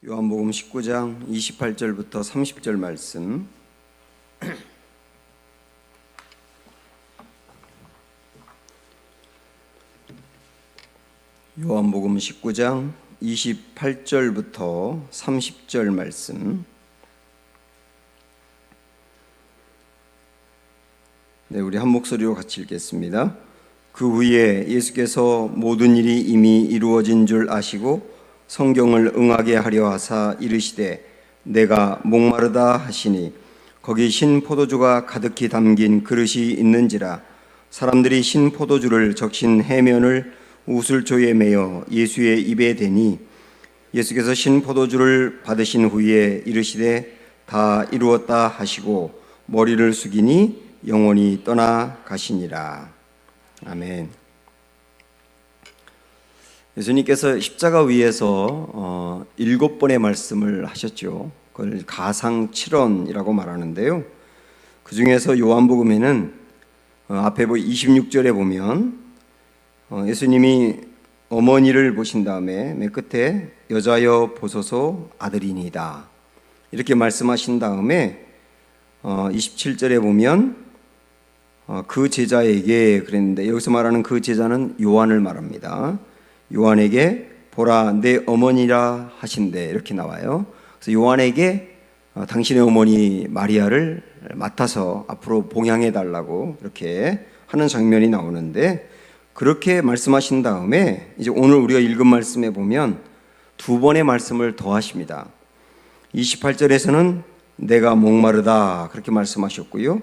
요한복음 19장 28절부터 30절 말씀. 요한복음 19장 28절부터 30절 말씀. 네, 우리 한 목소리로 같이 읽겠습니다. 그 후에 예수께서 모든 일이 이미 이루어진 줄 아시고 성경을 응하게 하려 하사 이르시되 내가 목마르다 하시니 거기 신 포도주가 가득히 담긴 그릇이 있는지라. 사람들이 신 포도주를 적신 해면을 우슬조에 매어 예수의 입에 대니 예수께서 신 포도주를 받으신 후에 이르시되 다 이루었다 하시고 머리를 숙이니 영원히 떠나 가시니라. 아멘. 예수님께서 십자가 위에서 7번의 말씀을 하셨죠. 그걸 가상칠언이라고 말하는데요. 그 중에서 요한복음에는 앞에 26절에 보면 예수님이 어머니를 보신 다음에 맨 끝에 여자여 보소서 아들이니이다 이렇게 말씀하신 다음에 27절에 보면 그 제자에게 그랬는데, 여기서 말하는 그 제자는 요한을 말합니다. 요한에게 보라 내 어머니라 하신대 이렇게 나와요. 그래서 요한에게 당신의 어머니 마리아를 맡아서 앞으로 봉양해 달라고 이렇게 하는 장면이 나오는데, 그렇게 말씀하신 다음에 이제 오늘 우리가 읽은 말씀에 보면 두 번의 말씀을 더 하십니다. 28절에서는 내가 목마르다 그렇게 말씀하셨고요.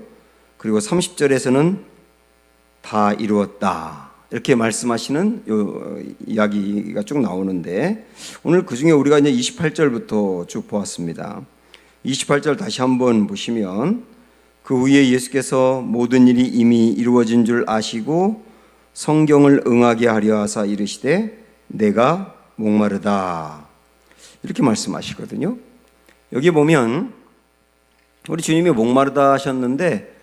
그리고 30절에서는 다 이루었다 이렇게 말씀하시는 이야기가 쭉 나오는데, 오늘 그 중에 우리가 이제 28절부터 쭉 보았습니다. 28절 다시 한번 보시면 그 후에 예수께서 모든 일이 이미 이루어진 줄 아시고 성경을 응하게 하려 하사 이르시되 내가 목마르다 이렇게 말씀하시거든요. 여기 보면 우리 주님이 목마르다 하셨는데,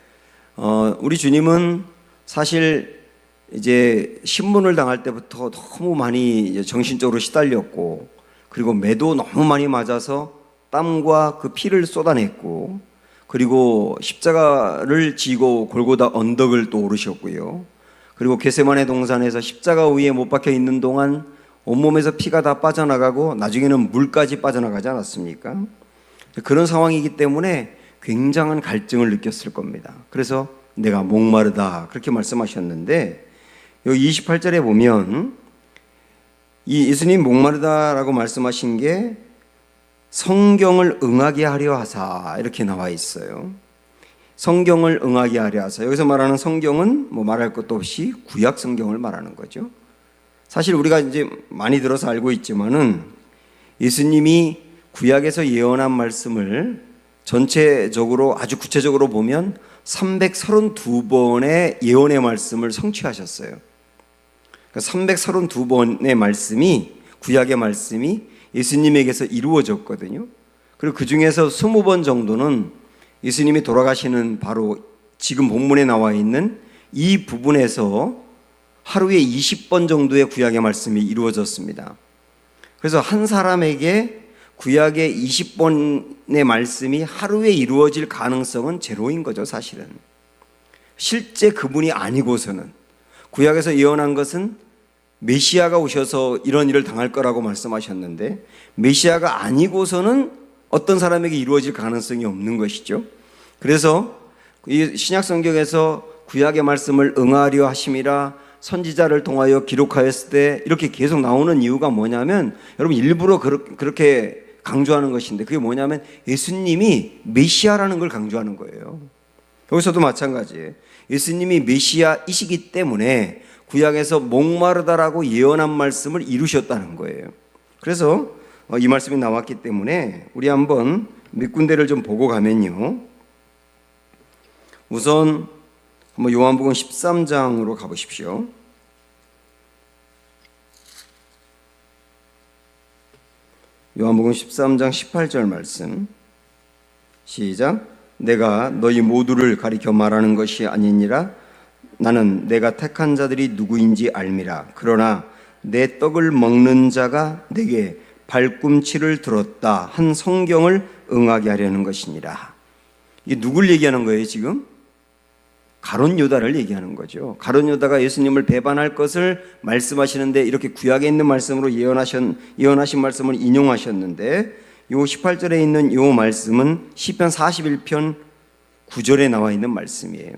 우리 주님은 사실 이제 신문을 당할 때부터 너무 많이 정신적으로 시달렸고, 그리고 매도 너무 많이 맞아서 땀과 그 피를 쏟아냈고, 그리고 십자가를 지고 골고다 언덕을 또 오르셨고요. 그리고 겟세마네 동산에서 십자가 위에 못 박혀 있는 동안 온몸에서 피가 다 빠져나가고 나중에는 물까지 빠져나가지 않았습니까? 그런 상황이기 때문에 굉장한 갈증을 느꼈을 겁니다. 그래서 내가 목마르다 그렇게 말씀하셨는데, 여기 28절에 보면 이 예수님 목마르다라고 말씀하신 게 성경을 응하게 하려 하사 이렇게 나와 있어요. 성경을 응하게 하려 하사, 여기서 말하는 성경은 뭐 말할 것도 없이 구약 성경을 말하는 거죠. 사실 우리가 이제 많이 들어서 알고 있지만은 예수님이 구약에서 예언한 말씀을 전체적으로 아주 구체적으로 보면 332번의 예언의 말씀을 성취하셨어요. 332번의 말씀이, 구약의 말씀이 예수님에게서 이루어졌거든요. 그리고 그 중에서 20번 정도는 예수님이 돌아가시는 바로 지금 본문에 나와 있는 이 부분에서 하루에 20번 정도의 구약의 말씀이 이루어졌습니다. 그래서 한 사람에게 구약의 20번의 말씀이 하루에 이루어질 가능성은 제로인 거죠, 사실은. 실제 그분이 아니고서는, 구약에서 예언한 것은 메시아가 오셔서 이런 일을 당할 거라고 말씀하셨는데, 메시아가 아니고서는 어떤 사람에게 이루어질 가능성이 없는 것이죠. 그래서 이 신약 성경에서 구약의 말씀을 응하려 하심이라 선지자를 통하여 기록하였을 때 이렇게 계속 나오는 이유가 뭐냐면, 여러분 일부러 그렇게 강조하는 것인데, 그게 뭐냐면 예수님이 메시아라는 걸 강조하는 거예요. 여기서도 마찬가지예요. 예수님이 메시아이시기 때문에 구약에서 목마르다라고 예언한 말씀을 이루셨다는 거예요. 그래서 이 말씀이 나왔기 때문에 우리 한번 몇 군데를 좀 보고 가면요. 우선 한번 요한복음 13장으로 가보십시오. 요한복음 13장 18절 말씀 시작. 내가 너희 모두를 가리켜 말하는 것이 아니니라. 나는 내가 택한 자들이 누구인지 알미라. 그러나 내 떡을 먹는 자가 내게 발꿈치를 들었다 한 성경을 응하게 하려는 것이니라. 이게 누굴 얘기하는 거예요 지금? 가룟 유다를 얘기하는 거죠. 가룟 유다가 예수님을 배반할 것을 말씀하시는데 이렇게 구약에 있는 말씀으로 예언하신 말씀을 인용하셨는데 요 18절에 있는 요 말씀은 시편 41편 9절에 나와 있는 말씀이에요.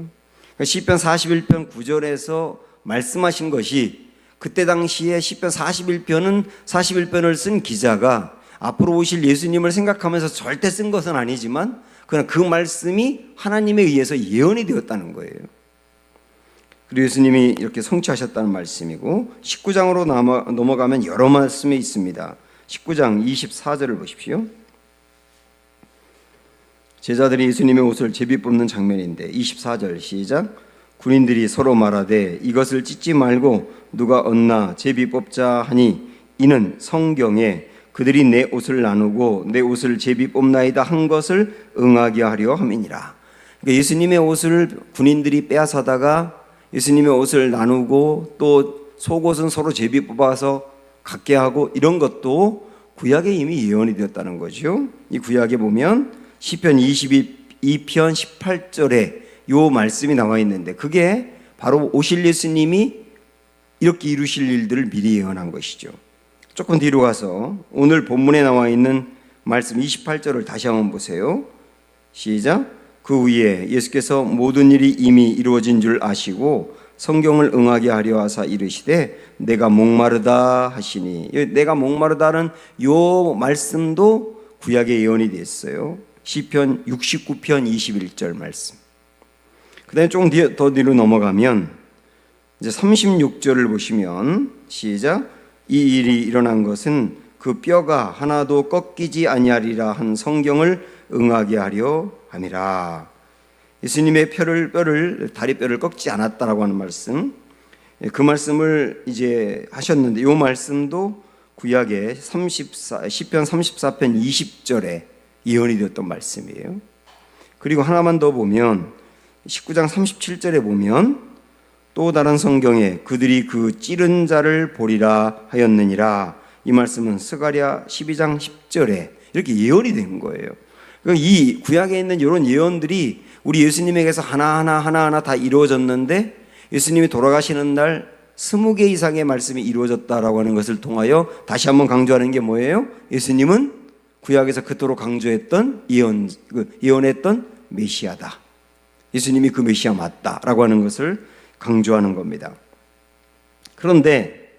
시편 41편 9절에서 말씀하신 것이 그때 당시에 시편 41편을 쓴 기자가 앞으로 오실 예수님을 생각하면서 절대 쓴 것은 아니지만 그러나 그 말씀이 하나님에 의해서 예언이 되었다는 거예요. 그리고 예수님이 이렇게 성취하셨다는 말씀이고 19장으로 넘어가면 여러 말씀이 있습니다. 19장 24절을 보십시오. 제자들이 예수님의 옷을 제비 뽑는 장면인데 24절 시작. 군인들이 서로 말하되 이것을 찢지 말고 누가 얻나 제비 뽑자 하니 이는 성경에 그들이 내 옷을 나누고 내 옷을 제비 뽑나이다 한 것을 응하게 하려 함이니라. 그러니까 예수님의 옷을 군인들이 빼앗아다가 예수님의 옷을 나누고 또 속옷은 서로 제비 뽑아서 갖게 하고 이런 것도 구약에 이미 예언이 되었다는 거죠. 이 구약에 보면 시편 22편 18절에 요 말씀이 나와 있는데 그게 바로 오실 예수님이 이렇게 이루실 일들을 미리 예언한 것이죠. 조금 뒤로 가서 오늘 본문에 나와 있는 말씀 28절을 다시 한번 보세요. 시작. 그 위에 예수께서 모든 일이 이미 이루어진 줄 아시고 성경을 응하게 하려 하사 이르시되 내가 목마르다 하시니 내가 목마르다는 요 말씀도 구약에 예언이 됐어요. 시편 69편 21절 말씀. 그 다음에 조금 더 뒤로 넘어가면 이제 36절을 보시면 시작. 이 일이 일어난 것은 그 뼈가 하나도 꺾이지 아니하리라 한 성경을 응하게 하려 함이라. 예수님의 다리뼈를 꺾지 않았다라고 하는 말씀, 그 말씀을 이제 하셨는데 이 말씀도 구약의 시편 34편 20절에 예언이 되었던 말씀이에요. 그리고 하나만 더 보면 19장 37절에 보면 또 다른 성경에 그들이 그 찌른 자를 보리라 하였느니라. 이 말씀은 스가랴 12장 10절에 이렇게 예언이 된 거예요. 이 구약에 있는 이런 예언들이 우리 예수님에게서 하나하나 다 이루어졌는데 예수님이 돌아가시는 날 20개 이상의 말씀이 이루어졌다라고 하는 것을 통하여 다시 한번 강조하는 게 뭐예요? 예수님은 구약에서 그토록 강조했던 예언했던 메시아다. 예수님이 그 메시아 맞다라고 하는 것을 강조하는 겁니다. 그런데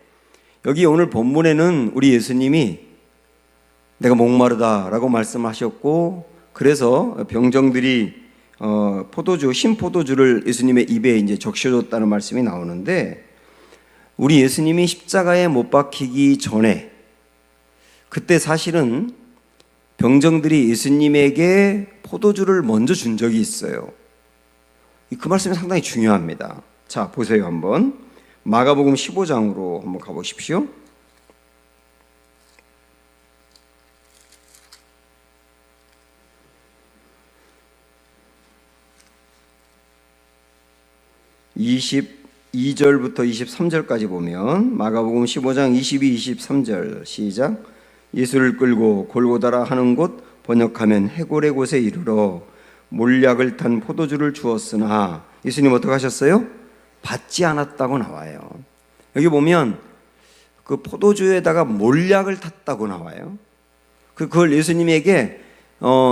여기 오늘 본문에는 우리 예수님이 내가 목마르다라고 말씀하셨고 그래서 병정들이 신포도주를 예수님의 입에 이제 적셔줬다는 말씀이 나오는데 우리 예수님이 십자가에 못 박히기 전에 그때 사실은 병정들이 예수님에게 포도주를 먼저 준 적이 있어요. 그 말씀이 상당히 중요합니다. 자, 보세요 한번. 마가복음 15장으로 한번 가보십시오. (22절부터 23절까지) 보면 마가복음 15장 22, 23절 시작. 예수를 끌고 골고다라 하는 곳 번역하면 해골의 곳에 이르러 몰약을 탄 포도주를 주었으나 예수님 어떻게 하셨어요? 받지 않았다고 나와요. 여기 보면 그 포도주에다가 몰약을 탔다고 나와요. 그걸 예수님에게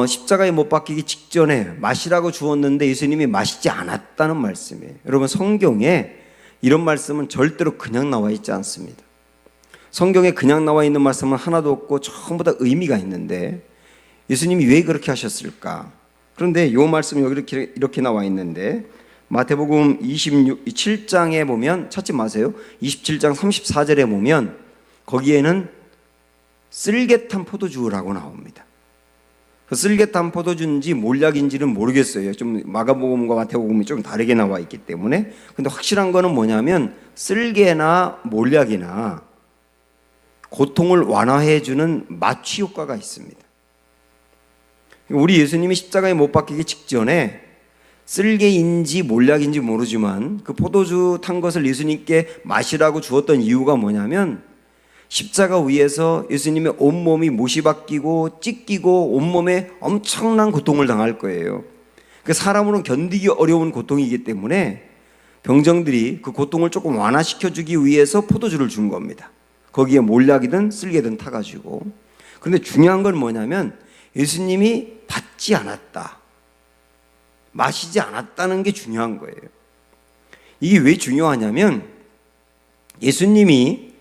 십자가에 못 박히기 직전에 마시라고 주었는데 예수님이 마시지 않았다는 말씀이에요. 여러분 성경에 이런 말씀은 절대로 그냥 나와 있지 않습니다. 성경에 그냥 나와 있는 말씀은 하나도 없고 전부 다 의미가 있는데 예수님이 왜 그렇게 하셨을까? 그런데 이 말씀이 여기 이렇게 나와 있는데 마태복음 27장에 보면 찾지 마세요. 27장 34절에 보면 거기에는 쓸개탄 포도주라고 나옵니다. 그 쓸개탄 포도주인지 몰약인지는 모르겠어요. 좀 마가복음과 마태복음이 좀 다르게 나와 있기 때문에. 근데 확실한 거는 뭐냐면 쓸개나 몰약이나 고통을 완화해주는 마취 효과가 있습니다. 우리 예수님이 십자가에 못 박히기 직전에 쓸개인지 몰약인지 모르지만 그 포도주 탄 것을 예수님께 마시라고 주었던 이유가 뭐냐면 십자가 위에서 예수님의 온몸이 못이 박히고 찢기고 온몸에 엄청난 고통을 당할 거예요. 그 사람으로는 견디기 어려운 고통이기 때문에 병정들이 그 고통을 조금 완화시켜주기 위해서 포도주를 준 겁니다. 거기에 몰약이든 쓸개든 타가지고. 그런데 중요한 건 뭐냐면 예수님이 받지 않았다, 마시지 않았다는 게 중요한 거예요. 이게 왜 중요하냐면 예수님이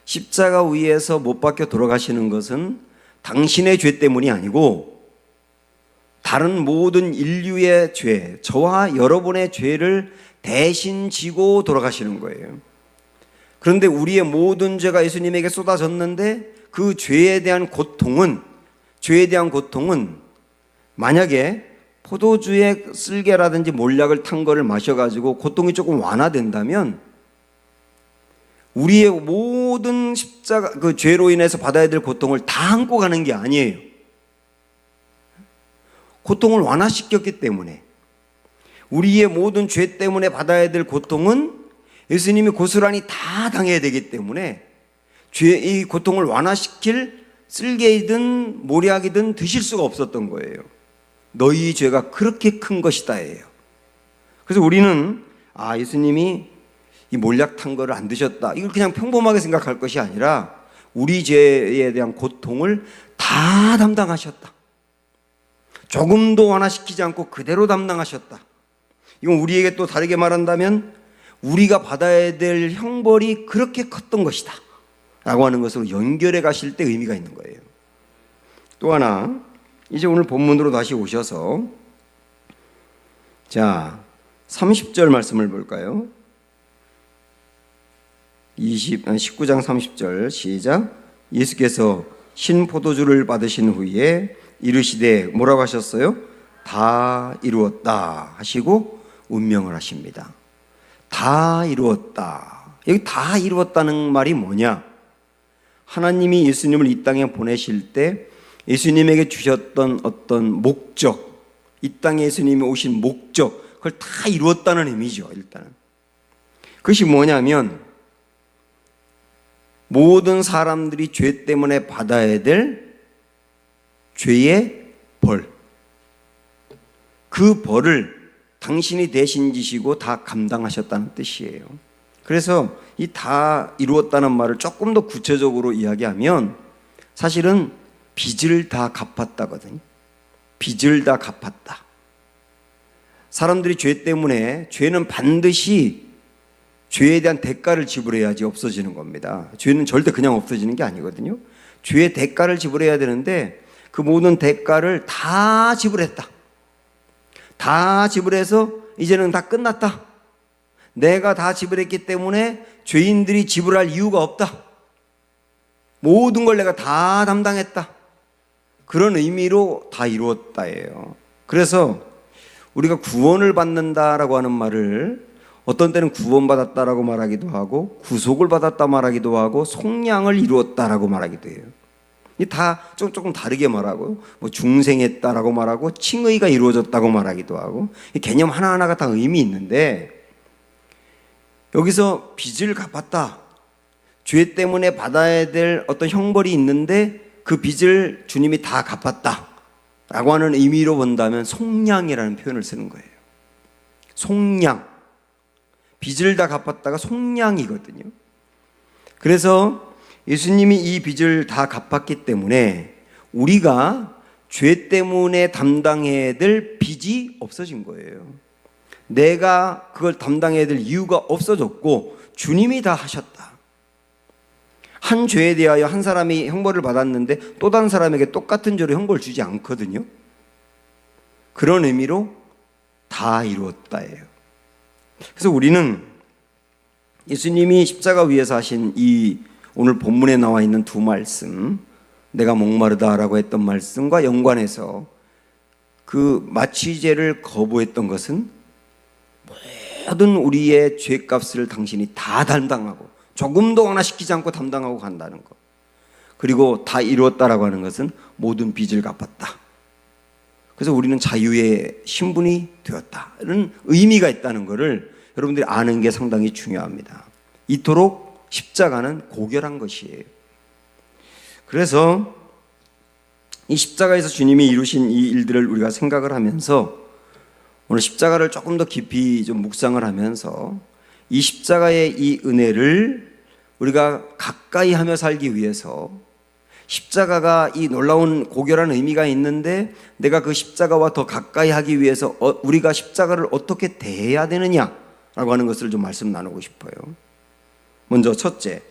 십자가 위에서 못 박혀 돌아가시는 것은 당신의 죄 때문이 아니고 다른 모든 인류의 죄, 저와 여러분의 죄를 대신 지고 돌아가시는 거예요. 그런데 우리의 모든 죄가 예수님에게 쏟아졌는데 그 죄에 대한 고통은 만약에 포도주에 쓸개라든지 몰약을 탄 거를 마셔가지고 고통이 조금 완화된다면 우리의 모든 십자가 그 죄로 인해서 받아야 될 고통을 다 안고 가는 게 아니에요. 고통을 완화시켰기 때문에 우리의 모든 죄 때문에 받아야 될 고통은 예수님이 고스란히 다 당해야 되기 때문에 이 고통을 완화시킬 쓸개이든 모략이든 드실 수가 없었던 거예요. 너희 죄가 그렇게 큰 것이다예요. 그래서 우리는 예수님이 이 몰약 탄 거를 안 드셨다, 이걸 그냥 평범하게 생각할 것이 아니라 우리 죄에 대한 고통을 다 담당하셨다, 조금도 완화시키지 않고 그대로 담당하셨다. 이건 우리에게 또 다르게 말한다면 우리가 받아야 될 형벌이 그렇게 컸던 것이다 라고 하는 것으로 연결해 가실 때 의미가 있는 거예요. 또 하나, 이제 오늘 본문으로 다시 오셔서 30절 말씀을 볼까요? 19장 30절 시작. 예수께서 신 포도주를 받으신 후에 이르시되 뭐라고 하셨어요? 다 이루었다 하시고 운명을 하십니다. 다 이루었다. 여기 다 이루었다는 말이 뭐냐? 하나님이 예수님을 이 땅에 보내실 때 예수님에게 주셨던 어떤 목적, 이 땅에 예수님이 오신 목적, 그걸 다 이루었다는 의미죠. 일단은 그것이 뭐냐면 모든 사람들이 죄 때문에 받아야 될 죄의 벌, 그 벌을 당신이 대신 지시고 다 감당하셨다는 뜻이에요. 그래서 이 다 이루었다는 말을 조금 더 구체적으로 이야기하면 사실은 빚을 다 갚았다거든요. 빚을 다 갚았다. 사람들이 죄 때문에, 죄는 반드시 죄에 대한 대가를 지불해야지 없어지는 겁니다. 죄는 절대 그냥 없어지는 게 아니거든요. 죄의 대가를 지불해야 되는데 그 모든 대가를 다 지불했다. 다 지불해서 이제는 다 끝났다. 내가 다 지불했기 때문에 죄인들이 지불할 이유가 없다. 모든 걸 내가 다 담당했다. 그런 의미로 다 이루었다예요. 그래서 우리가 구원을 받는다라고 하는 말을 어떤 때는 구원받았다라고 말하기도 하고 구속을 받았다 말하기도 하고 속량을 이루었다라고 말하기도 해요. 다 조금 다르게 말하고 중생했다라고 말하고 칭의가 이루어졌다고 말하기도 하고 이 개념 하나하나가 다 의미 있는데 여기서 빚을 갚았다. 죄 때문에 받아야 될 어떤 형벌이 있는데 그 빚을 주님이 다 갚았다 라고 하는 의미로 본다면 속량이라는 표현을 쓰는 거예요. 속량. 빚을 다 갚았다가 속량이거든요. 그래서 예수님이 이 빚을 다 갚았기 때문에 우리가 죄 때문에 담당해야 될 빚이 없어진 거예요. 내가 그걸 담당해야 될 이유가 없어졌고 주님이 다 하셨다. 한 죄에 대하여 한 사람이 형벌을 받았는데 또 다른 사람에게 똑같은 죄로 형벌을 주지 않거든요. 그런 의미로 다 이루었다예요. 그래서 우리는 예수님이 십자가 위에서 하신 이 오늘 본문에 나와 있는 두 말씀, 내가 목마르다라고 했던 말씀과 연관해서 그 마취제를 거부했던 것은 모든 우리의 죄값을 당신이 다 담당하고 조금도 완화시키지 않고 담당하고 간다는 것, 그리고 다 이루었다라고 하는 것은 모든 빚을 갚았다. 그래서 우리는 자유의 신분이 되었다는 의미가 있다는 것을 여러분들이 아는 게 상당히 중요합니다. 이토록 십자가는 고결한 것이에요. 그래서 이 십자가에서 주님이 이루신 이 일들을 우리가 생각을 하면서 오늘 십자가를 조금 더 깊이 좀 묵상을 하면서 이 십자가의 이 은혜를 우리가 가까이 하며 살기 위해서 십자가가 이 놀라운 고결한 의미가 있는데 내가 그 십자가와 더 가까이 하기 위해서 우리가 십자가를 어떻게 대해야 되느냐라고 하는 것을 좀 말씀 나누고 싶어요. 먼저 첫째,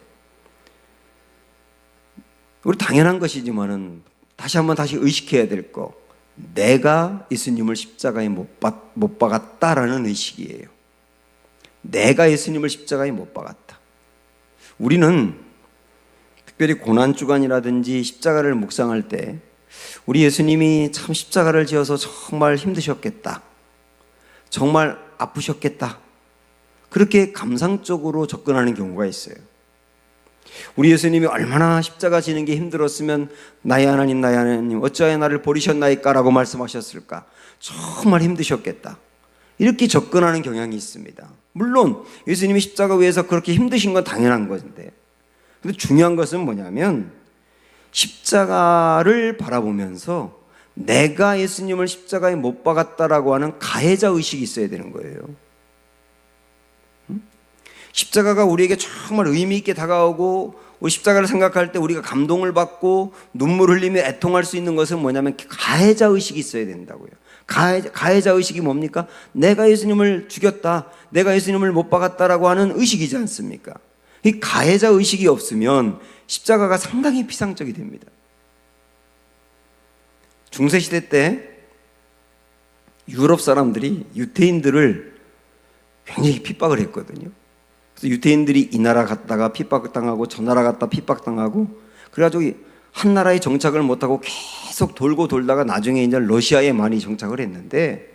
우리 당연한 것이지만은 다시 의식해야 될 거, 내가 예수님을 십자가에 못 박았다라는 의식이에요. 내가 예수님을 십자가에 못 박았다. 우리는 특별히 고난주간이라든지 십자가를 묵상할 때 우리 예수님이 참 십자가를 지어서 정말 힘드셨겠다, 정말 아프셨겠다, 그렇게 감상적으로 접근하는 경우가 있어요. 우리 예수님이 얼마나 십자가 지는 게 힘들었으면 나의 하나님 어찌하여 나를 버리셨나이까 라고 말씀하셨을까, 정말 힘드셨겠다, 이렇게 접근하는 경향이 있습니다. 물론 예수님이 십자가 위에서 그렇게 힘드신 건 당연한 것인데, 근데 중요한 것은 뭐냐면 십자가를 바라보면서 내가 예수님을 십자가에 못 박았다라고 하는 가해자 의식이 있어야 되는 거예요. 십자가가 우리에게 정말 의미 있게 다가오고 우리 십자가를 생각할 때 우리가 감동을 받고 눈물 흘리며 애통할 수 있는 것은 뭐냐면 가해자 의식이 있어야 된다고요. 가해자 의식이 뭡니까? 내가 예수님을 죽였다, 내가 예수님을 못 박았다라고 하는 의식이지 않습니까? 이 가해자 의식이 없으면 십자가가 상당히 피상적이 됩니다. 중세시대 때 유럽 사람들이 유태인들을 굉장히 핍박을 했거든요. 그래서 유태인들이 이 나라 갔다가 핍박당하고 저 나라 갔다 핍박당하고, 그래가지고 한 나라에 정착을 못하고 계속 돌고 돌다가 나중에 이제 러시아에 많이 정착을 했는데,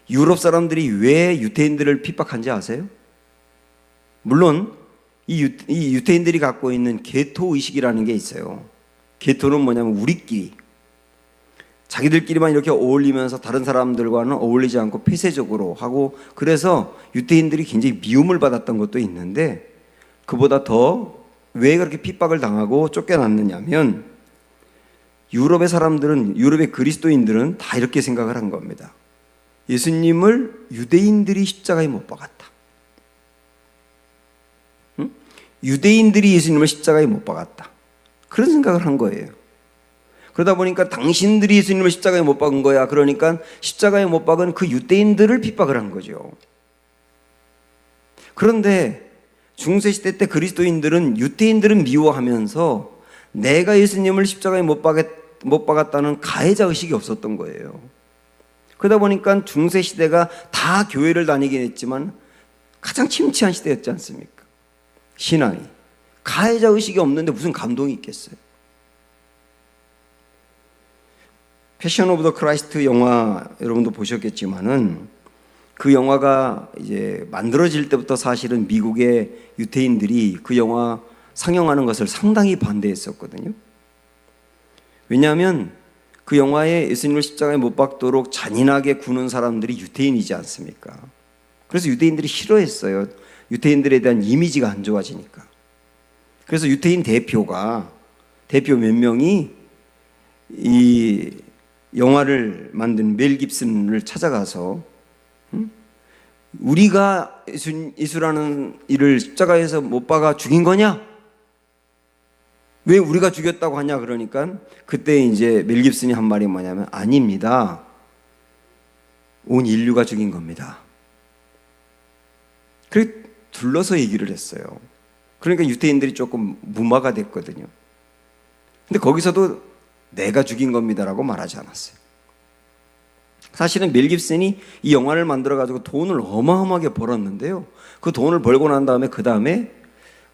유럽 사람들이 왜 유태인들을 핍박한지 아세요? 물론 이 유태인들이 갖고 있는 계토 의식이라는 게 있어요. 계토는 뭐냐면 우리끼리, 자기들끼리만 이렇게 어울리면서 다른 사람들과는 어울리지 않고 폐쇄적으로 하고, 그래서 유태인들이 굉장히 미움을 받았던 것도 있는데, 그보다 더 왜 그렇게 핍박을 당하고 쫓겨났느냐면 유럽의 사람들은, 유럽의 그리스도인들은 다 이렇게 생각을 한 겁니다. 예수님을 유대인들이 십자가에 못 박았다. 유대인들이 예수님을 십자가에 못 박았다, 그런 생각을 한 거예요. 그러다 보니까 당신들이 예수님을 십자가에 못 박은 거야, 그러니까 십자가에 못 박은 그 유대인들을 핍박을 한 거죠. 그런데 중세시대 때 그리스도인들은 유대인들은 미워하면서 내가 예수님을 십자가에 못 박았다는 가해자 의식이 없었던 거예요. 그러다 보니까 중세시대가 다 교회를 다니긴 했지만 가장 침체한 시대였지 않습니까? 신앙이 가해자 의식이 없는데 무슨 감동이 있겠어요? 패션 오브 더 크라이스트 영화 여러분도 보셨겠지만은 그 영화가 이제 만들어질 때부터 사실은 미국의 유태인들이 그 영화 상영하는 것을 상당히 반대했었거든요. 왜냐하면 그 영화에 예수님을 십자가에 못 박도록 잔인하게 구는 사람들이 유태인이지 않습니까? 그래서 유대인들이 싫어했어요. 유태인들에 대한 이미지가 안 좋아지니까. 그래서 유태인 대표 몇 명이 이 영화를 만든 멜 깁슨을 찾아가서 우리가 예수라는 이를 십자가에서 못 박아 죽인 거냐? 왜 우리가 죽였다고 하냐? 그러니까 그때 이제 멜 깁슨이 한 말이 뭐냐면, 아닙니다, 온 인류가 죽인 겁니다. 그렇게 둘러서 얘기를 했어요. 그러니까 유태인들이 조금 무마가 됐거든요. 근데 거기서도 내가 죽인 겁니다라고 말하지 않았어요. 사실은 멜 깁슨이 이 영화를 만들어가지고 돈을 어마어마하게 벌었는데요. 그 돈을 벌고 난 다음에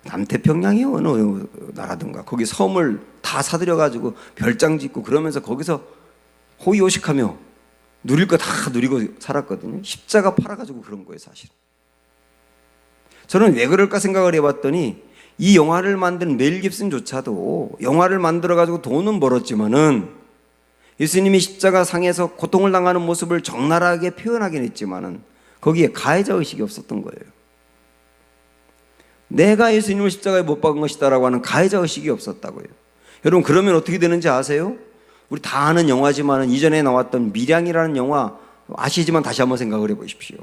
남태평양의 어느 나라든가 거기 섬을 다 사들여가지고 별장 짓고 그러면서 거기서 호의호식하며 누릴 거 다 누리고 살았거든요. 십자가 팔아가지고 그런 거예요, 사실. 저는 왜 그럴까 생각을 해봤더니 이 영화를 만든 멜 깁슨조차도 영화를 만들어가지고 돈은 벌었지만은 예수님이 십자가 상에서 고통을 당하는 모습을 적나라하게 표현하긴 했지만은 거기에 가해자 의식이 없었던 거예요. 내가 예수님을 십자가에 못 박은 것이다라고 하는 가해자 의식이 없었다고요. 여러분, 그러면 어떻게 되는지 아세요? 우리 다 아는 영화지만 이전에 나왔던 밀양이라는 영화 아시지만 다시 한번 생각을 해보십시오.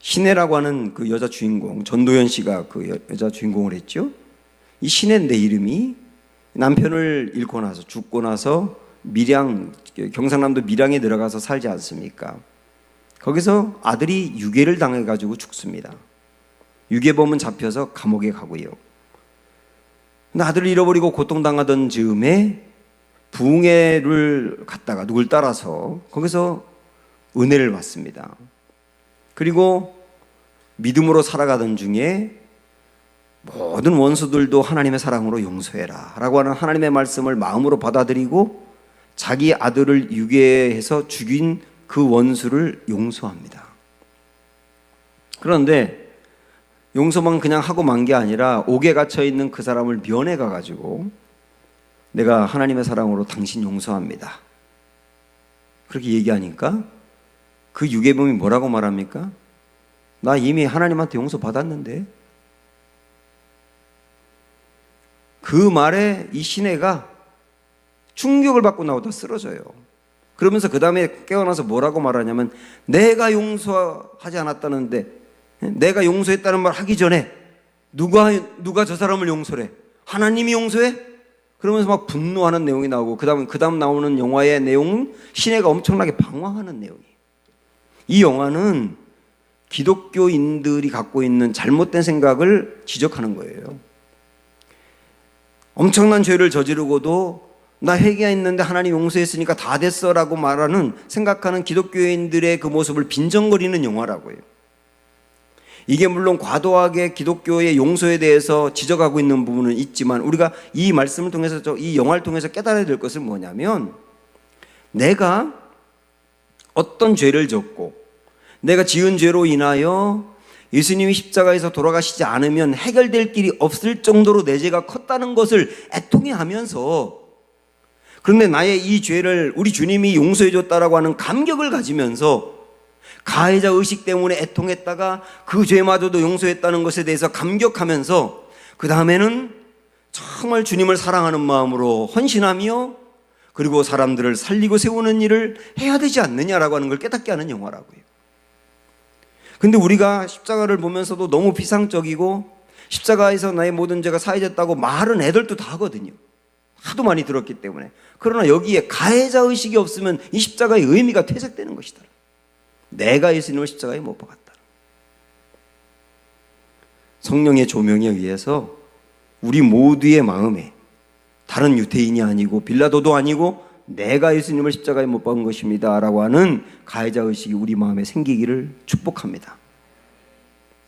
신혜라고 하는 그 여자 주인공, 전도연 씨가 그 여자 주인공을 했죠. 이 신혜인데 이름이 남편을 잃고 나서 죽고 나서 밀양, 경상남도 밀양에 들어가서 살지 않습니까? 거기서 아들이 유괴를 당해가지고 죽습니다. 유괴범은 잡혀서 감옥에 가고요. 근데 아들을 잃어버리고 고통당하던 즈음에 부흥회를 갔다가 누굴 따라서 거기서 은혜를 받습니다. 그리고 믿음으로 살아가던 중에 모든 원수들도 하나님의 사랑으로 용서해라 라고 하는 하나님의 말씀을 마음으로 받아들이고 자기 아들을 유괴해서 죽인 그 원수를 용서합니다. 그런데 용서만 그냥 하고 만 게 아니라 옥에 갇혀 있는 그 사람을 면회 가가지고 내가 하나님의 사랑으로 당신 용서합니다. 그렇게 얘기하니까 그 유괴범이 뭐라고 말합니까? 나 이미 하나님한테 용서 받았는데. 그 말에 이 신혜가 충격을 받고 나오다 쓰러져요. 그러면서 그 다음에 깨어나서 뭐라고 말하냐면 내가 용서하지 않았다는데 내가 용서했다는 말 하기 전에 누가 저 사람을 용서해? 하나님이 용서해? 그러면서 막 분노하는 내용이 나오고 그 다음 나오는 영화의 내용은 신혜가 엄청나게 방황하는 내용이에요. 이 영화는 기독교인들이 갖고 있는 잘못된 생각을 지적하는 거예요. 엄청난 죄를 저지르고도 나 회개했는데 하나님 용서했으니까 다 됐어라고 생각하는 기독교인들의 그 모습을 빈정거리는 영화라고요. 이게 물론 과도하게 기독교의 용서에 대해서 지적하고 있는 부분은 있지만 우리가 이 말씀을 통해서 이 영화를 통해서 깨달아야 될 것은 뭐냐면 내가 어떤 죄를 졌고 내가 지은 죄로 인하여 예수님이 십자가에서 돌아가시지 않으면 해결될 길이 없을 정도로 내 죄가 컸다는 것을 애통해하면서 그런데 나의 이 죄를 우리 주님이 용서해 줬다라고 하는 감격을 가지면서 가해자 의식 때문에 애통했다가 그 죄마저도 용서했다는 것에 대해서 감격하면서 그 다음에는 정말 주님을 사랑하는 마음으로 헌신하며 그리고 사람들을 살리고 세우는 일을 해야 되지 않느냐라고 하는 걸 깨닫게 하는 영화라고요. 근데 우리가 십자가를 보면서도 너무 비상적이고 십자가에서 나의 모든 죄가 사해졌다고 말은 애들도 다 하거든요. 하도 많이 들었기 때문에. 그러나 여기에 가해자 의식이 없으면 이 십자가의 의미가 퇴색되는 것이다. 내가 예수님을 십자가에 못 박았다. 성령의 조명에 의해서 우리 모두의 마음에 다른 유태인이 아니고 빌라도도 아니고 내가 예수님을 십자가에 못 박은 것입니다 라고 하는 가해자 의식이 우리 마음에 생기기를 축복합니다.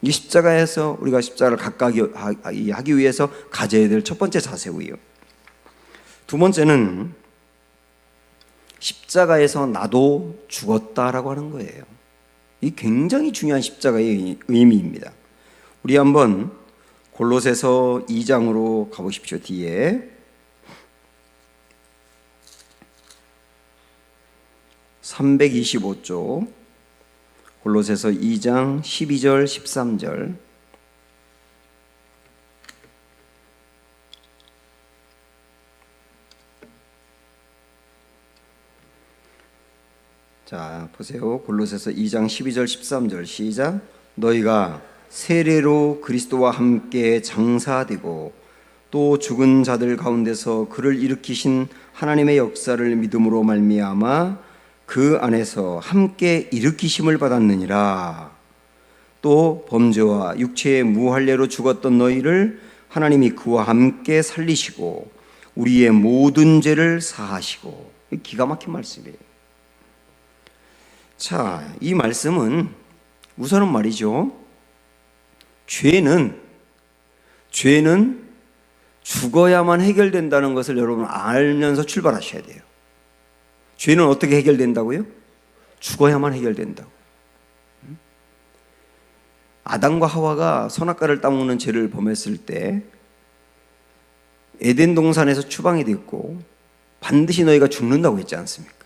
이 십자가에서 우리가 십자가를 가까이 하기 위해서 가져야 될 첫 번째 자세고요. 두 번째는 십자가에서 나도 죽었다라고 하는 거예요. 이 굉장히 중요한 십자가의 의미입니다. 우리 한번 골로새서 2장으로 가보십시오. 뒤에 325쪽 골로새서 2장 12절 13절 자 보세요. 골로새서 2장 12절 13절 시작. 너희가 세례로 그리스도와 함께 장사되고 또 죽은 자들 가운데서 그를 일으키신 하나님의 역사를 믿음으로 말미암아 그 안에서 함께 일으키심을 받았느니라. 또 범죄와 육체의 무할례로 죽었던 너희를 하나님이 그와 함께 살리시고 우리의 모든 죄를 사하시고. 기가 막힌 말씀이에요. 자, 이 말씀은 우선은 말이죠. 죄는 죽어야만 해결된다는 것을 여러분 알면서 출발하셔야 돼요. 죄는 어떻게 해결된다고요? 죽어야만 해결된다고. 아담과 하와가 선악과를 따먹는 죄를 범했을 때 에덴 동산에서 추방이 됐고 반드시 너희가 죽는다고 했지 않습니까?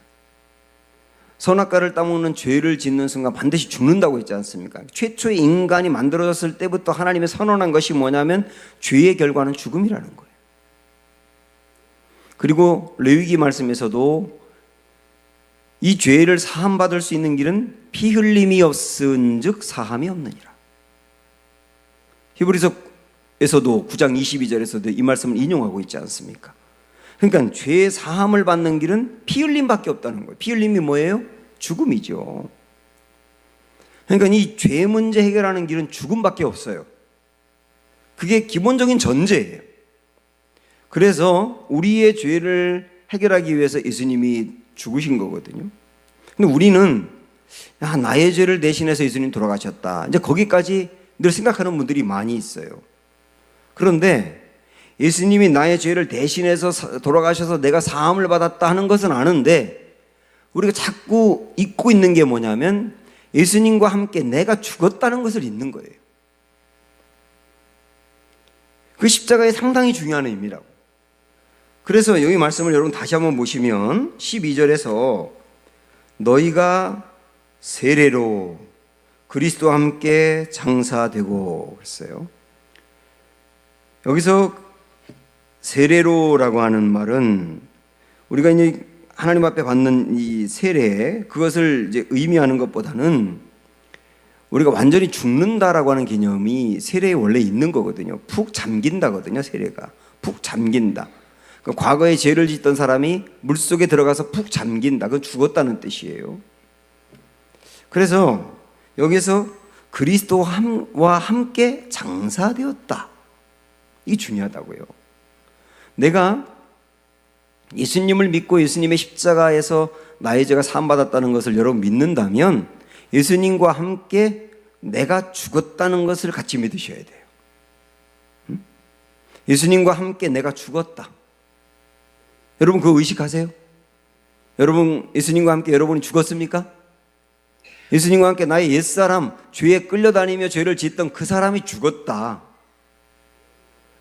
선악과를 따먹는 죄를 짓는 순간 반드시 죽는다고 했지 않습니까? 최초의 인간이 만들어졌을 때부터 하나님이 선언한 것이 뭐냐면 죄의 결과는 죽음이라는 거예요. 그리고 레위기 말씀에서도 이 죄를 사함받을 수 있는 길은 피 흘림이 없은즉 사함이 없느니라. 히브리서에서도 9장 22절에서도 이 말씀을 인용하고 있지 않습니까? 그러니까 죄 사함을 받는 길은 피 흘림밖에 없다는 거예요. 피 흘림이 뭐예요? 죽음이죠. 그러니까 이 죄 문제 해결하는 길은 죽음밖에 없어요. 그게 기본적인 전제예요. 그래서 우리의 죄를 해결하기 위해서 예수님이 죽으신 거거든요. 근데 우리는 나의 죄를 대신해서 예수님 돌아가셨다, 이제 거기까지 늘 생각하는 분들이 많이 있어요. 그런데 예수님이 나의 죄를 대신해서 돌아가셔서 내가 사함을 받았다 하는 것은 아는데, 우리가 자꾸 잊고 있는 게 뭐냐면 예수님과 함께 내가 죽었다는 것을 잊는 거예요. 그 십자가에 상당히 중요한 의미라고. 그래서 여기 말씀을 여러분 다시 한번 보시면 12절에서 너희가 세례로 그리스도와 함께 장사되고 그랬어요. 여기서 세례로라고 하는 말은 우리가 이제 하나님 앞에 받는 이 세례, 그것을 이제 의미하는 것보다는 우리가 완전히 죽는다라고 하는 개념이 세례에 원래 있는 거거든요. 푹 잠긴다거든요. 세례가 푹 잠긴다. 과거에 죄를 짓던 사람이 물속에 들어가서 푹 잠긴다. 그건 죽었다는 뜻이에요. 그래서 여기서 그리스도와 함께 장사되었다, 이게 중요하다고요. 내가 예수님을 믿고 예수님의 십자가에서 나의 죄가 사함받았다는 것을 여러분 믿는다면 예수님과 함께 내가 죽었다는 것을 같이 믿으셔야 돼요. 예수님과 함께 내가 죽었다. 여러분 그거 의식하세요? 여러분 예수님과 함께 여러분이 죽었습니까? 예수님과 함께 나의 옛사람, 죄에 끌려다니며 죄를 짓던 그 사람이 죽었다.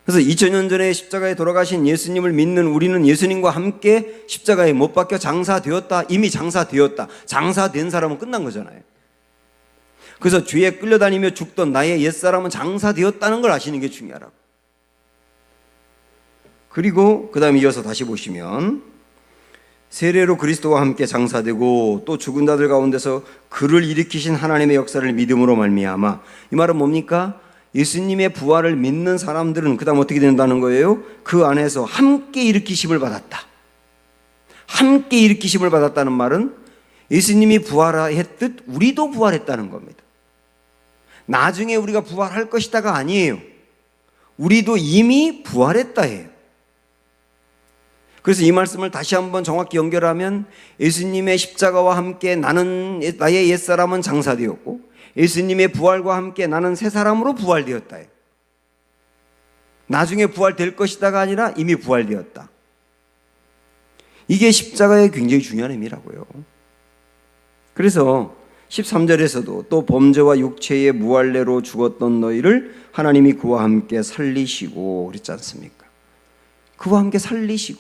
그래서 2000년 전에 십자가에 돌아가신 예수님을 믿는 우리는 예수님과 함께 십자가에 못 박혀 장사되었다. 이미 장사되었다. 장사된 사람은 끝난 거잖아요. 그래서 죄에 끌려다니며 죽던 나의 옛사람은 장사되었다는 걸 아시는 게 중요하라고. 그리고 그 다음에 이어서 다시 보시면 세례로 그리스도와 함께 장사되고 또 죽은 자들 가운데서 그를 일으키신 하나님의 역사를 믿음으로 말미암아. 이 말은 뭡니까? 예수님의 부활을 믿는 사람들은 그 다음 어떻게 된다는 거예요? 그 안에서 함께 일으키심을 받았다. 함께 일으키심을 받았다는 말은 예수님이 부활했듯 우리도 부활했다는 겁니다. 나중에 우리가 부활할 것이다가 아니에요. 우리도 이미 부활했다 해요. 그래서 이 말씀을 다시 한번 정확히 연결하면 예수님의 십자가와 함께 나의 옛사람은 장사되었고 예수님의 부활과 함께 나는 새 사람으로 부활되었다. 나중에 부활될 것이다가 아니라 이미 부활되었다. 이게 십자가의 굉장히 중요한 의미라고요. 그래서 13절에서도 또 범죄와 육체의 무할례로 죽었던 너희를 하나님이 그와 함께 살리시고 그랬지 않습니까? 그와 함께 살리실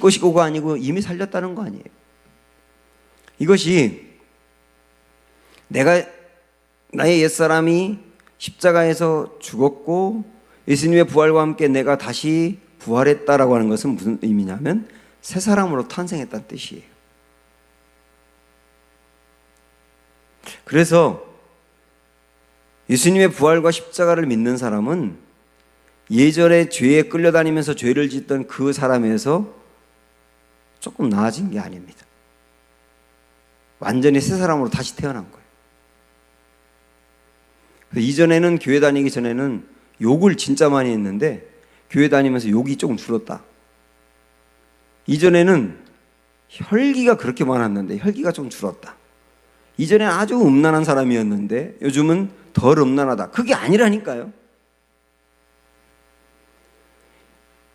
것이고가 아니고 이미 살렸다는 거 아니에요. 이것이 나의 옛사람이 십자가에서 죽었고 예수님의 부활과 함께 내가 다시 부활했다라고 하는 것은 무슨 의미냐면 새 사람으로 탄생했다는 뜻이에요. 그래서 예수님의 부활과 십자가를 믿는 사람은 예전에 죄에 끌려다니면서 죄를 짓던 그 사람에서 조금 나아진 게 아닙니다. 완전히 새 사람으로 다시 태어난 거예요. 이전에는 교회 다니기 전에는 욕을 진짜 많이 했는데 교회 다니면서 욕이 조금 줄었다. 이전에는 혈기가 그렇게 많았는데 혈기가 좀 줄었다. 이전에 아주 음란한 사람이었는데 요즘은 덜 음란하다. 그게 아니라니까요.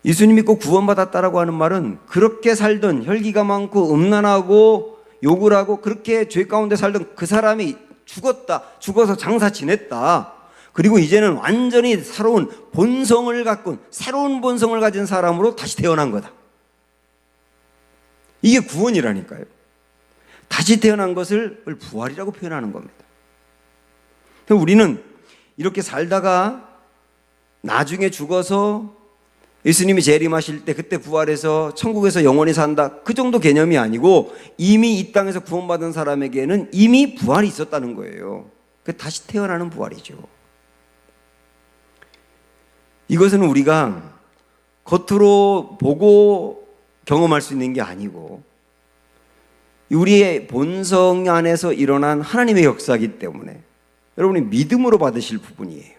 예수님 믿고 구원받았다라고 하는 말은 그렇게 살던 혈기가 많고 음란하고 욕을 하고 그렇게 죄 가운데 살던 그 사람이 죽어서 장사 지냈다. 그리고 이제는 완전히 새로운 본성을 가진 사람으로 다시 태어난 거다. 이게 구원이라니까요. 다시 태어난 것을 부활이라고 표현하는 겁니다. 우리는 이렇게 살다가 나중에 죽어서 예수님이 재림하실 때 그때 부활해서 천국에서 영원히 산다, 그 정도 개념이 아니고 이미 이 땅에서 구원받은 사람에게는 이미 부활이 있었다는 거예요. 다시 태어나는 부활이죠. 이것은 우리가 겉으로 보고 경험할 수 있는 게 아니고 우리의 본성 안에서 일어난 하나님의 역사이기 때문에 여러분이 믿음으로 받으실 부분이에요.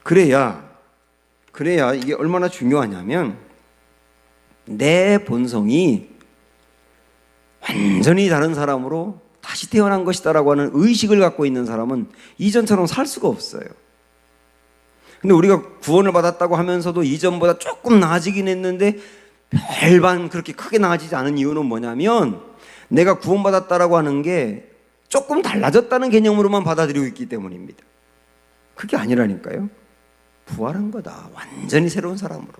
그래야 이게 얼마나 중요하냐면 내 본성이 완전히 다른 사람으로 다시 태어난 것이다라고 하는 의식을 갖고 있는 사람은 이전처럼 살 수가 없어요. 근데 우리가 구원을 받았다고 하면서도 이전보다 조금 나아지긴 했는데 별반 그렇게 크게 나아지지 않은 이유는 뭐냐면 내가 구원받았다라고 하는 게 조금 달라졌다는 개념으로만 받아들이고 있기 때문입니다. 그게 아니라니까요. 부활한 거다. 완전히 새로운 사람으로.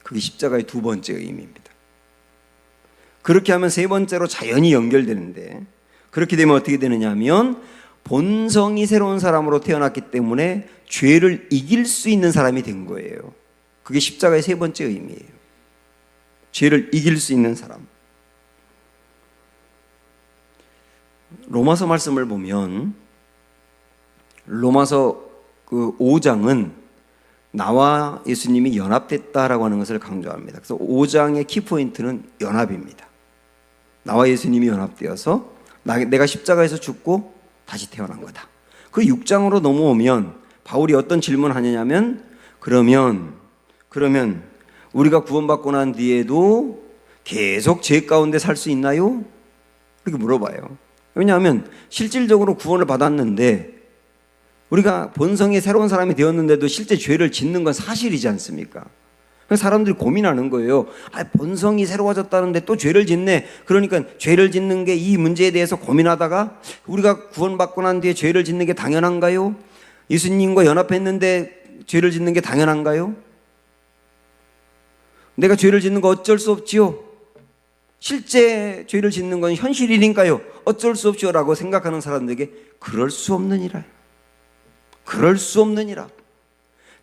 그게 십자가의 두 번째 의미입니다. 그렇게 하면 세 번째로 자연히 연결되는데, 그렇게 되면 어떻게 되느냐 하면 본성이 새로운 사람으로 태어났기 때문에 죄를 이길 수 있는 사람이 된 거예요. 그게 십자가의 세 번째 의미예요. 죄를 이길 수 있는 사람. 로마서 말씀을 보면 로마서 그 5장은 나와 예수님이 연합됐다라고 하는 것을 강조합니다. 그래서 5장의 키포인트는 연합입니다. 나와 예수님이 연합되어서 내가 십자가에서 죽고 다시 태어난 거다. 그 6장으로 넘어오면 바울이 어떤 질문을 하냐면 그러면 우리가 구원받고 난 뒤에도 계속 죄 가운데 살 수 있나요? 그렇게 물어봐요. 왜냐하면 실질적으로 구원을 받았는데 우리가 본성이 새로운 사람이 되었는데도 실제 죄를 짓는 건 사실이지 않습니까? 그래서 사람들이 고민하는 거예요. 본성이 새로워졌다는데 또 죄를 짓네. 그러니까 죄를 짓는 게 이 문제에 대해서 고민하다가 우리가 구원받고 난 뒤에 죄를 짓는 게 당연한가요? 예수님과 연합했는데 죄를 짓는 게 당연한가요? 내가 죄를 짓는 거 어쩔 수 없지요. 실제 죄를 짓는 건 현실이니까요. 어쩔 수 없지요 라고 생각하는 사람들에게 그럴 수 없느니라. 그럴 수 없느니라.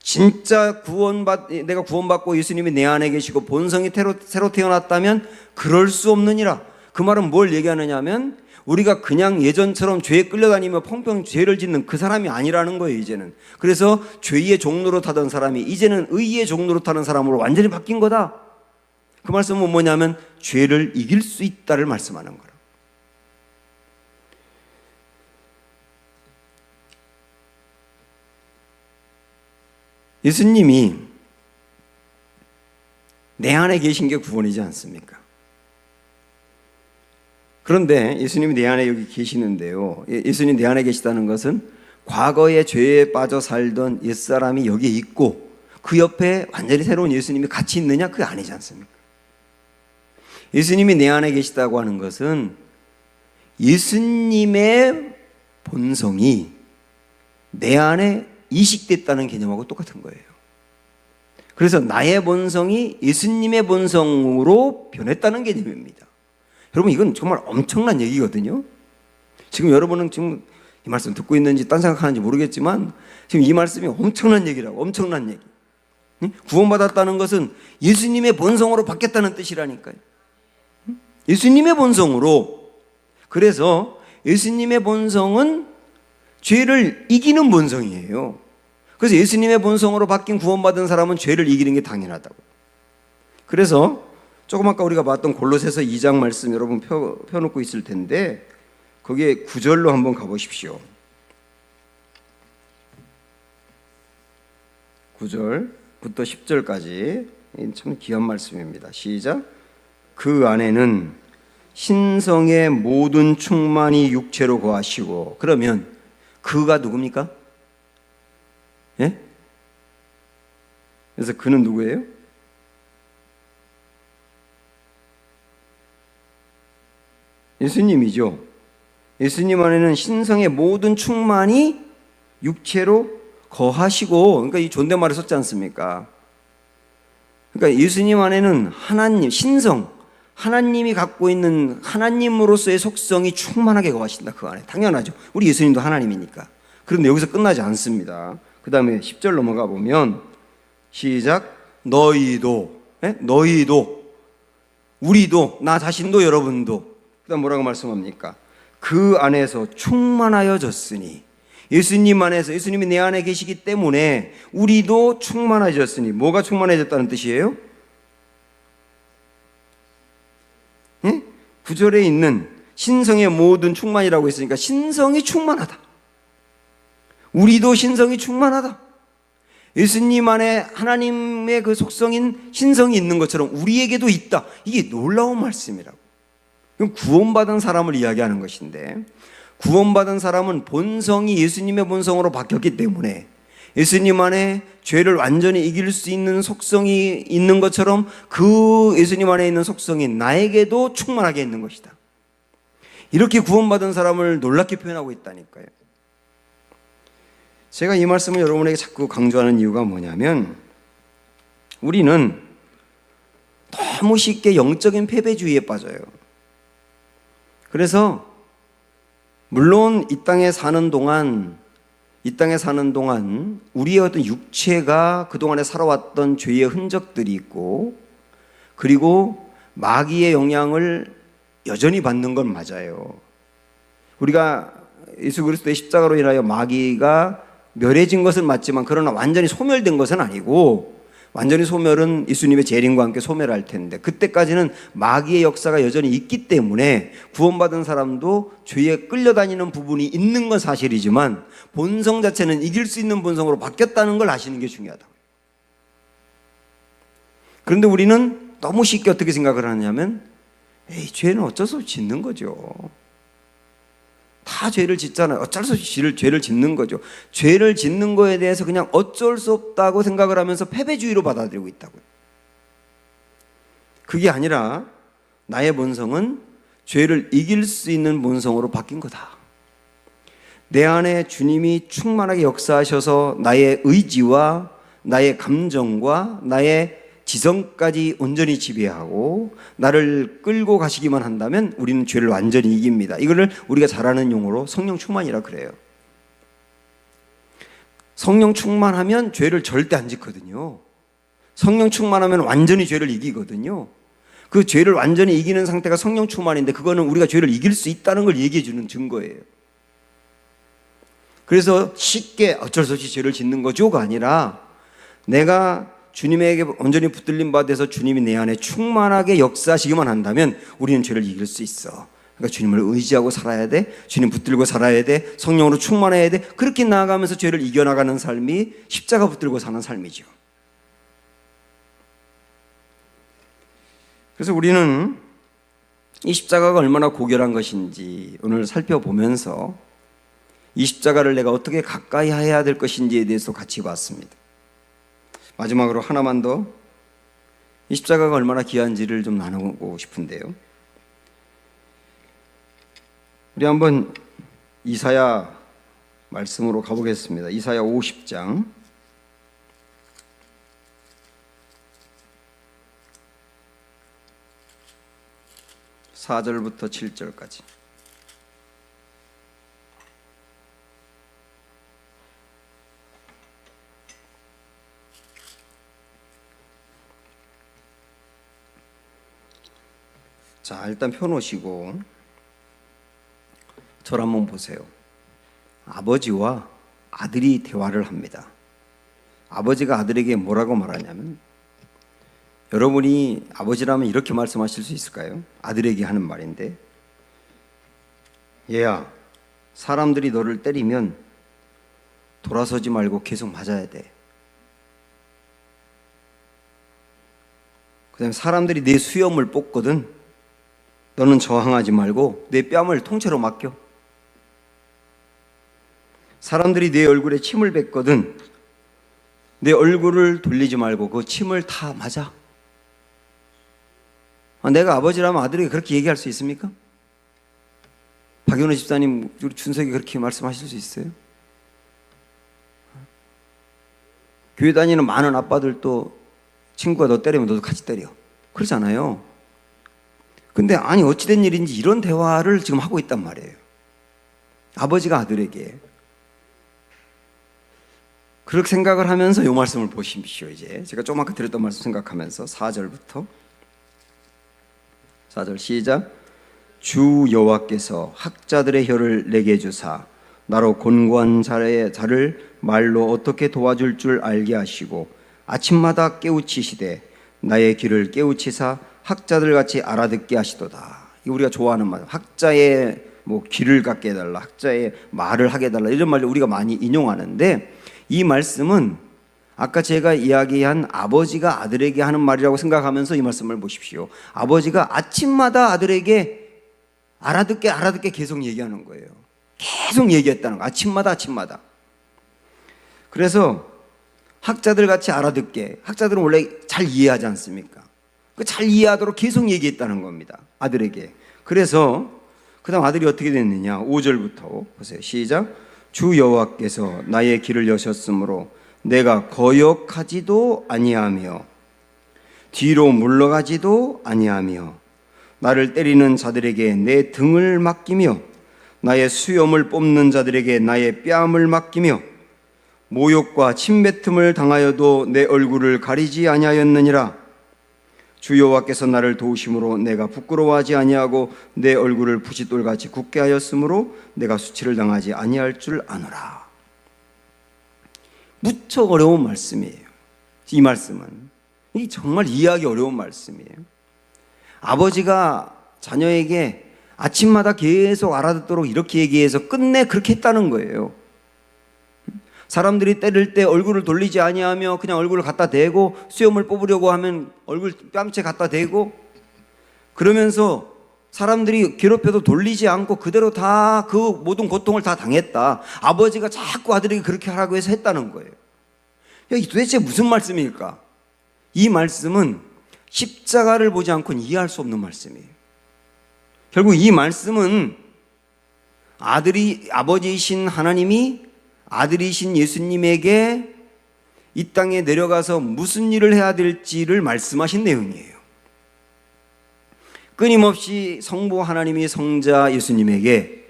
진짜 내가 구원받고 예수님이 내 안에 계시고 본성이 새로 태어났다면 그럴 수 없느니라. 그 말은 뭘 얘기하느냐 하면 우리가 그냥 예전처럼 죄에 끌려다니며 펑펑 죄를 짓는 그 사람이 아니라는 거예요, 이제는. 그래서 죄의 종로로 타던 사람이 이제는 의의 종로로 타는 사람으로 완전히 바뀐 거다. 그 말씀은 뭐냐면 죄를 이길 수 있다를 말씀하는 거라. 예수님이 내 안에 계신 게 구원이지 않습니까? 그런데 예수님이 내 안에 여기 계시는데요. 예수님 내 안에 계시다는 것은 과거의 죄에 빠져 살던 옛사람이 여기에 있고 그 옆에 완전히 새로운 예수님이 같이 있느냐? 그게 아니지 않습니까? 예수님이 내 안에 계시다고 하는 것은 예수님의 본성이 내 안에 이식됐다는 개념하고 똑같은 거예요. 그래서 나의 본성이 예수님의 본성으로 변했다는 개념입니다. 여러분 이건 정말 엄청난 얘기거든요. 지금 여러분은 지금 이 말씀 듣고 있는지 딴 생각하는지 모르겠지만 지금 이 말씀이 엄청난 얘기라고. 엄청난 얘기. 구원받았다는 것은 예수님의 본성으로 바뀌었다는 뜻이라니까요. 예수님의 본성으로. 그래서 예수님의 본성은 죄를 이기는 본성이에요. 그래서 예수님의 본성으로 바뀐 구원받은 사람은 죄를 이기는 게 당연하다고. 그래서 조금 아까 우리가 봤던 골로새서 2장 말씀 여러분 펴놓고 있을 텐데 거기에 9절로 한번 가보십시오. 9절부터 10절까지 참 귀한 말씀입니다. 시작. 그 안에는 신성의 모든 충만이 육체로 거하시고. 그러면 그가 누굽니까? 예? 그래서 그는 누구예요? 예수님이죠. 예수님 안에는 신성의 모든 충만이 육체로 거하시고, 그러니까 이 존댓말을 썼지 않습니까? 그러니까 예수님 안에는 하나님, 신성, 하나님이 갖고 있는 하나님으로서의 속성이 충만하게 거하신다. 그 안에. 당연하죠. 우리 예수님도 하나님이니까. 그런데 여기서 끝나지 않습니다. 그 다음에 10절 넘어가 보면 시작. 너희도, 너희도, 우리도, 나 자신도, 여러분도. 그다음 뭐라고 말씀합니까? 그 안에서 충만하여졌으니, 예수님 안에서, 예수님이 내 안에 계시기 때문에 우리도 충만해졌으니. 뭐가 충만해졌다는 뜻이에요? 9절에 있는 신성의 모든 충만이라고 했으니까 신성이 충만하다. 우리도 신성이 충만하다. 예수님 안에 하나님의 그 속성인 신성이 있는 것처럼 우리에게도 있다. 이게 놀라운 말씀이라고. 그럼 구원받은 사람을 이야기하는 것인데, 구원받은 사람은 본성이 예수님의 본성으로 바뀌었기 때문에 예수님 안에 죄를 완전히 이길 수 있는 속성이 있는 것처럼 그 예수님 안에 있는 속성이 나에게도 충만하게 있는 것이다. 이렇게 구원받은 사람을 놀랍게 표현하고 있다니까요. 제가 이 말씀을 여러분에게 자꾸 강조하는 이유가 뭐냐면, 우리는 너무 쉽게 영적인 패배주의에 빠져요. 그래서 물론 이 땅에 사는 동안 우리의 어떤 육체가 그동안에 살아왔던 죄의 흔적들이 있고, 그리고 마귀의 영향을 여전히 받는 건 맞아요. 우리가 예수 그리스도의 십자가로 인하여 마귀가 멸해진 것은 맞지만, 그러나 완전히 소멸된 것은 아니고, 완전히 소멸은 예수님의 재림과 함께 소멸할 텐데, 그때까지는 마귀의 역사가 여전히 있기 때문에 구원받은 사람도 죄에 끌려다니는 부분이 있는 건 사실이지만 본성 자체는 이길 수 있는 본성으로 바뀌었다는 걸 아시는 게 중요하다고요. 그런데 우리는 너무 쉽게 어떻게 생각을 하냐면, 죄는 어쩔 수 없이 짓는 거죠. 다 죄를 짓잖아요. 어쩔 수 없이 죄를 짓는 거죠. 죄를 짓는 거에 대해서 그냥 어쩔 수 없다고 생각을 하면서 패배주의로 받아들이고 있다고요. 그게 아니라 나의 본성은 죄를 이길 수 있는 본성으로 바뀐 거다. 내 안에 주님이 충만하게 역사하셔서 나의 의지와 나의 감정과 나의 지성까지 온전히 지배하고 나를 끌고 가시기만 한다면 우리는 죄를 완전히 이깁니다. 이거를 우리가 잘 아는 용어로 성령 충만이라 그래요. 성령 충만하면 죄를 절대 안 짓거든요. 성령 충만하면 완전히 죄를 이기거든요. 그 죄를 완전히 이기는 상태가 성령 충만인데, 그거는 우리가 죄를 이길 수 있다는 걸 얘기해 주는 증거예요. 그래서 쉽게 어쩔 수 없이 죄를 짓는 거죠가 아니라, 내가 주님에게 온전히 붙들림 받아서 주님이 내 안에 충만하게 역사하시기만 한다면 우리는 죄를 이길 수 있어. 그러니까 주님을 의지하고 살아야 돼. 주님 붙들고 살아야 돼. 성령으로 충만해야 돼. 그렇게 나아가면서 죄를 이겨나가는 삶이 십자가 붙들고 사는 삶이죠. 그래서 우리는 이 십자가가 얼마나 고결한 것인지 오늘 살펴보면서 이 십자가를 내가 어떻게 가까이 해야 될 것인지에 대해서 같이 봤습니다. 마지막으로 하나만 더, 이 십자가가 얼마나 귀한지를 좀 나누고 싶은데요. 우리 한번 이사야 말씀으로 가보겠습니다. 이사야 50장 4절부터 7절까지. 자, 일단 펴놓으시고 저를 한번 보세요. 아버지와 아들이 대화를 합니다. 아버지가 아들에게 뭐라고 말하냐면, 여러분이 아버지라면 이렇게 말씀하실 수 있을까요? 아들에게 하는 말인데, 얘야, 사람들이 너를 때리면 돌아서지 말고 계속 맞아야 돼. 그 다음에 사람들이 내 수염을 뽑거든 너는 저항하지 말고 내 뺨을 통째로 맡겨. 사람들이 내 얼굴에 침을 뱉거든 내 얼굴을 돌리지 말고 그 침을 다 맞아. 내가 아버지라면 아들에게 그렇게 얘기할 수 있습니까? 박연호 집사님, 우리 준석이 그렇게 말씀하실 수 있어요? 교회 다니는 많은 아빠들도 친구가 너 때리면 너도 같이 때려. 그러잖아요. 근데 아니 어찌된 일인지 이런 대화를 지금 하고 있단 말이에요. 아버지가 아들에게. 그렇게 생각을 하면서 이 말씀을 보십시오. 이제 제가 조금 아까 드렸던 말씀 생각하면서 4절부터 4절 시작. 주 여호와께서 학자들의 혀를 내게 주사 나로 곤고한 자를 말로 어떻게 도와줄 줄 알게 하시고 아침마다 깨우치시되 나의 귀를 깨우치사 학자들 같이 알아듣게 하시도다. 이 우리가 좋아하는 말, 학자의 귀를 갖게 해달라, 학자의 말을 하게 해달라, 이런 말을 우리가 많이 인용하는데, 이 말씀은 아까 제가 이야기한 아버지가 아들에게 하는 말이라고 생각하면서 이 말씀을 보십시오. 아버지가 아침마다 아들에게 알아듣게 계속 얘기하는 거예요. 계속 얘기했다는 거. 아침마다. 그래서 학자들 같이 알아듣게, 학자들은 원래 잘 이해하지 않습니까? 잘 이해하도록 계속 얘기했다는 겁니다. 아들에게. 그래서 그 다음 아들이 어떻게 됐느냐. 5절부터 보세요. 시작. 주 여호와께서 나의 길을 여셨으므로 내가 거역하지도 아니하며 뒤로 물러가지도 아니하며 나를 때리는 자들에게 내 등을 맡기며 나의 수염을 뽑는 자들에게 나의 뺨을 맡기며 모욕과 침뱉음을 당하여도 내 얼굴을 가리지 아니하였느니라. 주 여호와께서 나를 도우심으로 내가 부끄러워하지 아니하고 내 얼굴을 부싯돌같이 굳게 하였으므로 내가 수치를 당하지 아니할 줄 아노라. 무척 어려운 말씀이에요. 이 말씀은 이 정말 이해하기 어려운 말씀이에요. 아버지가 자녀에게 아침마다 계속 알아듣도록 이렇게 얘기해서 끝내 그렇게 했다는 거예요. 사람들이 때릴 때 얼굴을 돌리지 아니하며 그냥 얼굴을 갖다 대고 수염을 뽑으려고 하면 얼굴 뺨째 갖다 대고 그러면서 사람들이 괴롭혀도 돌리지 않고 그대로 다 그 모든 고통을 다 당했다. 아버지가 자꾸 아들에게 그렇게 하라고 해서 했다는 거예요. 이게 도대체 무슨 말씀일까? 이 말씀은 십자가를 보지 않고는 이해할 수 없는 말씀이에요. 결국 이 말씀은 아버지이신 하나님이 아들이신 예수님에게 이 땅에 내려가서 무슨 일을 해야 될지를 말씀하신 내용이에요. 끊임없이 성부 하나님이 성자 예수님에게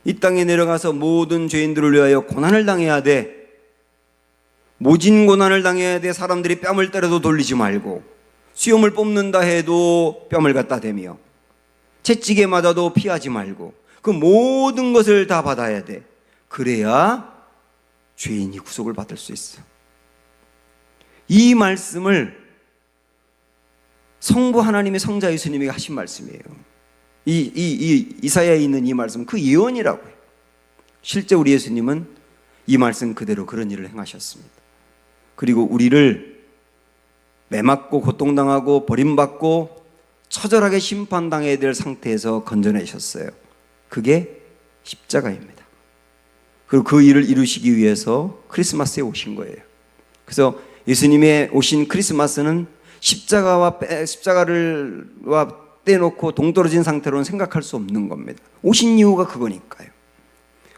이 땅에 내려가서 모든 죄인들을 위하여 고난을 당해야 돼. 모진 고난을 당해야 돼. 사람들이 뺨을 때려도 돌리지 말고 수염을 뽑는다 해도 뺨을 갖다 대며 채찍에 맞아도 피하지 말고 그 모든 것을 다 받아야 돼. 그래야 죄인이 구속을 받을 수 있어. 이 말씀을 성부 하나님의 성자 예수님에게 하신 말씀이에요. 이사야에 있는 이 말씀, 그 예언이라고 해요. 실제 우리 예수님은 이 말씀 그대로 그런 일을 행하셨습니다. 그리고 우리를 매맞고 고통당하고 버림받고 처절하게 심판당해야 될 상태에서 건져내셨어요. 그게 십자가입니다. 그리고 그 일을 이루시기 위해서 크리스마스에 오신 거예요. 그래서 예수님의 오신 크리스마스는 십자가를 떼놓고 동떨어진 상태로는 생각할 수 없는 겁니다. 오신 이유가 그거니까요.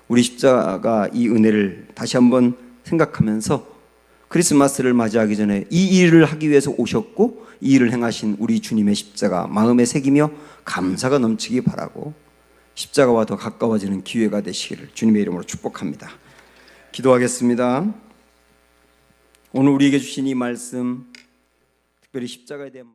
우리 십자가 이 은혜를 다시 한번 생각하면서 크리스마스를 맞이하기 전에 이 일을 하기 위해서 오셨고 이 일을 행하신 우리 주님의 십자가 마음에 새기며 감사가 넘치기 바라고 십자가와 더 가까워지는 기회가 되시기를 주님의 이름으로 축복합니다. 기도하겠습니다. 오늘 우리에게 주신 이 말씀, 특별히 십자가에 대한